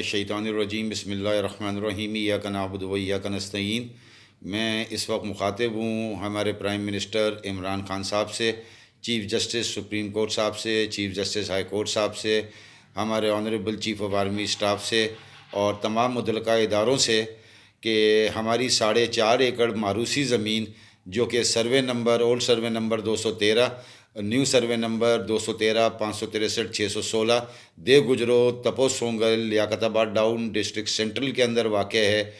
मिनश्शैतानिर्रजीम बिस्मिल्लाहिर्रहमानिर्रहीम इय्याका नअबुदु व इय्याका नस्तईन। मैं इस वक्त मुखातिब हूँ हमारे प्राइम मिनिस्टर इमरान खान साहब से, चीफ़ जस्टिस सुप्रीम कोर्ट साहब से, चीफ़ जस्टिस हाई कोर्ट साहब से, हमारे honourable chief of army staff से और तमाम मुतल्लिका इदारों से कि हमारी 4.5 एकड़ मारूसी ज़मीन जो कि survey number old survey number 213, new survey number 213, 563, 616 देव गुजरो तपो सोंगल लियाकताबाद डाउन डिस्ट्रिक्ट सेंट्रल के अंदर वाक़ है,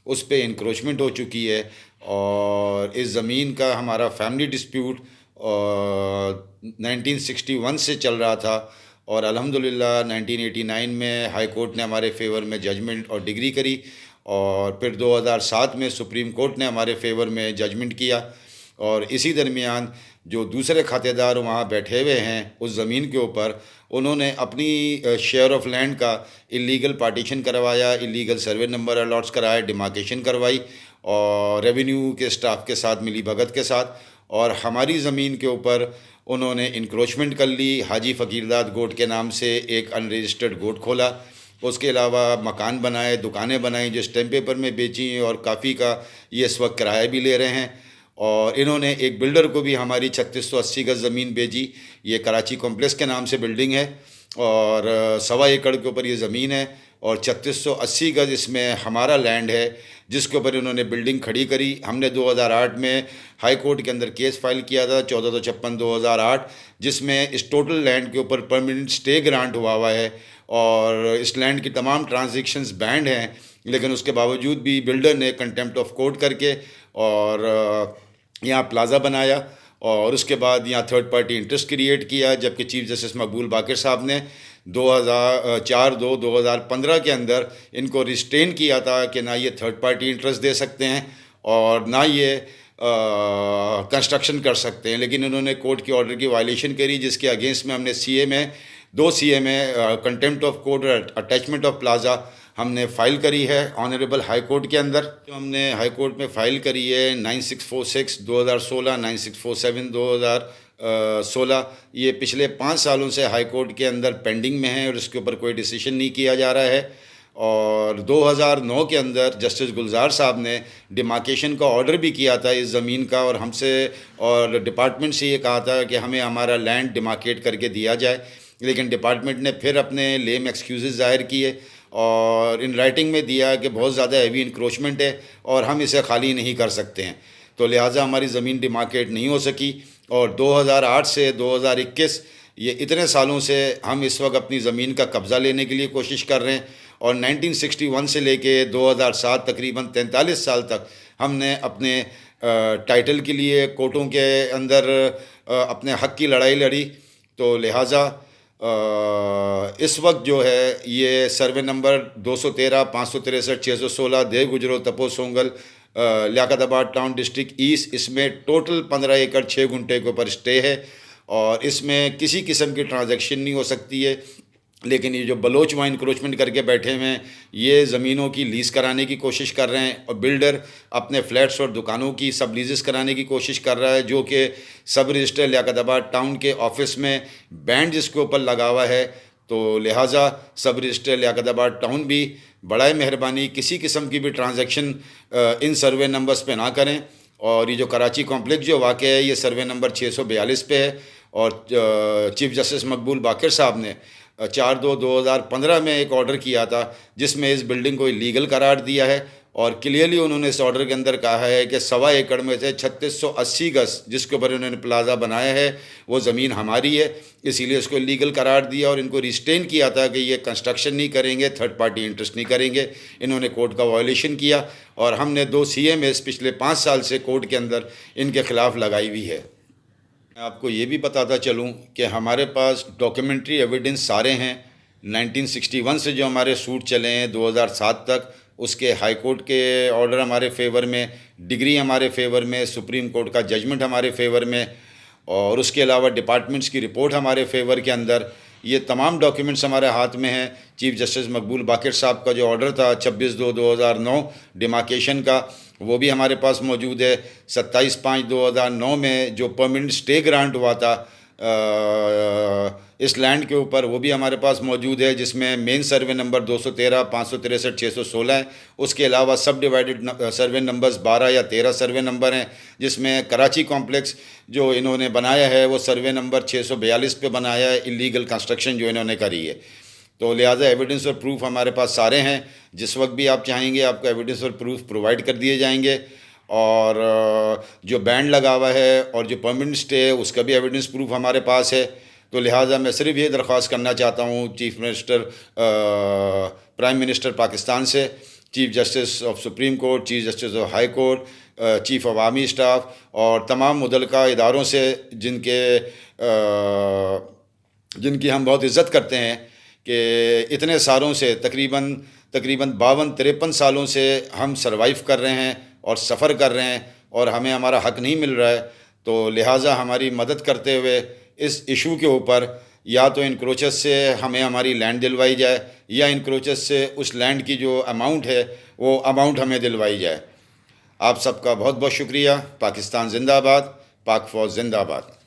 उस पर इंक्रोचमेंट हो चुकी है। और इस ज़मीन का हमारा फैमिली डिस्प्यूट 1961 से चल रहा था और अल्हम्दुलिल्लाह 1989 में हाई कोर्ट ने हमारे फेवर में जजमेंट और डिग्री करी और फिर 2007 में सुप्रीम कोर्ट ने हमारे फेवर में जजमेंट किया। और इसी दरमियान जो दूसरे खातेदार वहाँ बैठे हुए हैं उस ज़मीन के ऊपर, उन्होंने अपनी शेयर ऑफ लैंड का इलीगल पार्टीशन करवाया, इलीगल सर्वे नंबर अलॉट्स कराया, डिमार्केशन करवाई और रेवेन्यू के स्टाफ के साथ मिली भगत के साथ, और हमारी ज़मीन के ऊपर उन्होंने इंक्रोचमेंट कर ली। हाजी फ़कीरदाद गोट के नाम से एक अनरजिस्टर्ड गोट खोला, उसके अलावा मकान बनाए, दुकानें बनाई जो स्टैम्प पेपर में बेची और काफ़ी का ये इस वक्त किराया भी ले रहे हैं। और इन्होंने एक बिल्डर को भी हमारी 3680 गज़ ज़मीन भेजी, ये कराची कॉम्प्लेक्स के नाम से बिल्डिंग है और 1.25 एकड़ के ऊपर ये ज़मीन है और 3680 गज़ इसमें हमारा लैंड है जिसके ऊपर इन्होंने बिल्डिंग खड़ी करी। हमने 2008 में हाई कोर्ट के अंदर केस फाइल किया था 1456/2008, जिसमें इस टोटल लैंड के ऊपर परमानेंट स्टे ग्रांट हुआ है और इस लैंड की तमाम ट्रांजेक्शन्स बैंड हैं, लेकिन उसके बावजूद भी बिल्डर ने कंटेम्प्ट ऑफ कोर्ट करके और यहाँ प्लाज़ा बनाया और उसके बाद यहाँ थर्ड पार्टी इंटरेस्ट क्रिएट किया, जबकि चीफ़ जस्टिस मकबूल बाक़िर साहब ने 2004-2015 के अंदर इनको रिस्ट्रेन किया था कि ना ये थर्ड पार्टी इंटरेस्ट दे सकते हैं और ना ये कंस्ट्रक्शन कर सकते हैं। लेकिन इन्होंने कोर्ट के ऑर्डर की वायलेशन करी, जिसके अगेंस्ट में हमने CA में 2 CA में कंटेम्प्ट ऑफ कोर्ट और अटैचमेंट ऑफ प्लाज़ा हमने फ़ाइल करी है ऑनरेबल हाई कोर्ट के अंदर। जो हमने हाई कोर्ट में फ़ाइल करी है 9646/2016, 9647/2016, ये पिछले 5 सालों से हाई कोर्ट के अंदर पेंडिंग में है और इसके ऊपर कोई डिसीजन नहीं किया जा रहा है। और 2009 के अंदर जस्टिस गुलजार साहब ने डिमार्केशन का ऑर्डर भी किया था इस ज़मीन का और हमसे और डिपार्टमेंट से ये कहा था कि हमें हमारा लैंड डिमार्केट करके दिया जाए, लेकिन डिपार्टमेंट ने फिर अपने लेम एक्सक्यूज़ ज़ाहिर किए और इन राइटिंग में दिया कि बहुत ज़्यादा हैवी इंक्रोचमेंट है और हम इसे खाली नहीं कर सकते हैं, तो लिहाजा हमारी ज़मीन डिमार्केट नहीं हो सकी। और 2008 से 2021 ये इतने सालों से हम इस वक्त अपनी ज़मीन का कब्ज़ा लेने के लिए कोशिश कर रहे हैं और 1961 से लेके 2007 तकरीबन 43 साल तक हमने अपने टाइटल के लिए कोर्टों के अंदर अपने हक़ की लड़ाई लड़ी। तो लिहाजा इस वक्त जो है ये सर्वे नंबर 213, 563, 616 देव गुजरो तपो सोंगल लियाकताबाद टाउन डिस्ट्रिक्ट ईस्ट, इसमें टोटल 15 एकड़ 6 गुंठे के ऊपर स्टे है और इसमें किसी किस्म की ट्रांजैक्शन नहीं हो सकती है। लेकिन ये जो बलोच वहाँ इंक्रोचमेंट करके बैठे हुए हैं, ये ज़मीनों की लीज़ कराने की कोशिश कर रहे हैं और बिल्डर अपने फ्लैट्स और दुकानों की सब लीज़ेस कराने की कोशिश कर रहा है, जो कि सब रजिस्टर लियाकताबाद टाउन के ऑफिस में बैंड जिसके ऊपर लगा हुआ है। तो लिहाजा सब रजिस्टर लियाकताबाद टाउन भी बड़ा मेहरबानी किसी किस्म की भी ट्रांजैक्शन इन सर्वे नंबर्स पे ना करें। और ये जो कराची कॉम्प्लेक्स जो वाक़ है ये सर्वे नंबर 642 पे है और चीफ़ जस्टिस मकबूल बाक़िर साहब ने 4/2/2015 में एक ऑर्डर किया था जिसमें इस बिल्डिंग को इलीगल करार दिया है और क्लियरली उन्होंने इस ऑर्डर के अंदर कहा है कि 1.25 एकड़ में से 3680 गज़ जिसके ऊपर उन्होंने प्लाज़ा बनाया है वो ज़मीन हमारी है, इसीलिए इसको इलीगल करार दिया और इनको रिस्ट्रेन किया था कि ये कंस्ट्रक्शन नहीं करेंगे, थर्ड पार्टी इंटरेस्ट नहीं करेंगे। इन्होंने कोर्ट का वायलेशन किया और हमने 2 CMS पिछले 5 साल से कोर्ट के अंदर इनके ख़िलाफ़ लगाई हुई है। मैं आपको ये भी बताता चलूँ कि हमारे पास डॉक्यूमेंट्री एविडेंस सारे हैं। 1961 से जो हमारे सूट चले हैं 2007 तक, उसके हाई कोर्ट के ऑर्डर हमारे फेवर में, डिग्री हमारे फेवर में, सुप्रीम कोर्ट का जजमेंट हमारे फेवर में और उसके अलावा डिपार्टमेंट्स की रिपोर्ट हमारे फेवर के अंदर, ये तमाम डॉक्यूमेंट्स हमारे हाथ में हैं। चीफ़ जस्टिस मकबूल बाक़िर साहब का जो ऑर्डर था 26/2/2009 डिमार्केशन का, वो भी हमारे पास मौजूद है। 27/5/2009 में जो परमानेंट स्टे ग्रांट हुआ था इस लैंड के ऊपर वो भी हमारे पास मौजूद है, जिसमें मेन सर्वे नंबर 213, 563, 616 है। उसके अलावा सब डिवाइडेड सर्वे नंबर्स 12 या 13 सर्वे नंबर हैं, जिसमें कराची कॉम्प्लेक्स जो इन्होंने बनाया है वो सर्वे नंबर 642 पे बनाया है, इलीगल कंस्ट्रक्शन जो इन्होंने करी है। तो लिहाजा एविडेंस और प्रूफ हमारे पास सारे हैं, जिस वक्त भी आप चाहेंगे आपको एविडेंस और प्रूफ प्रोवाइड कर दिए जाएंगे। और जो बैंड लगा हुआ है और जो परमानेंट स्टे है उसका भी एविडेंस प्रूफ हमारे पास है। तो लिहाजा मैं सिर्फ ये दरख्वास्त करना चाहता हूँ chief minister, prime minister Pakistan से, chief justice of supreme court, chief justice of high court, chief अवामी स्टाफ और तमाम मुतल्लिका इदारों से जिनकी हम बहुत इज़्ज़त करते हैं कि इतने सालों से तकरीबन 52-53 सालों से हम सरवाइव कर रहे हैं और सफ़र कर रहे हैं और हमें हमारा हक़ नहीं मिल रहा है। तो लिहाजा हमारी मदद करते हुए इस इशू के ऊपर या तो इंक्रोचेस से हमें हमारी लैंड दिलवाई जाए या इंक्रोचेस से उस लैंड की जो अमाउंट है वो अमाउंट हमें दिलवाई जाए। आप सबका बहुत बहुत शुक्रिया। पाकिस्तान जिंदाबाद, पाक फ़ौज जिंदाबाद।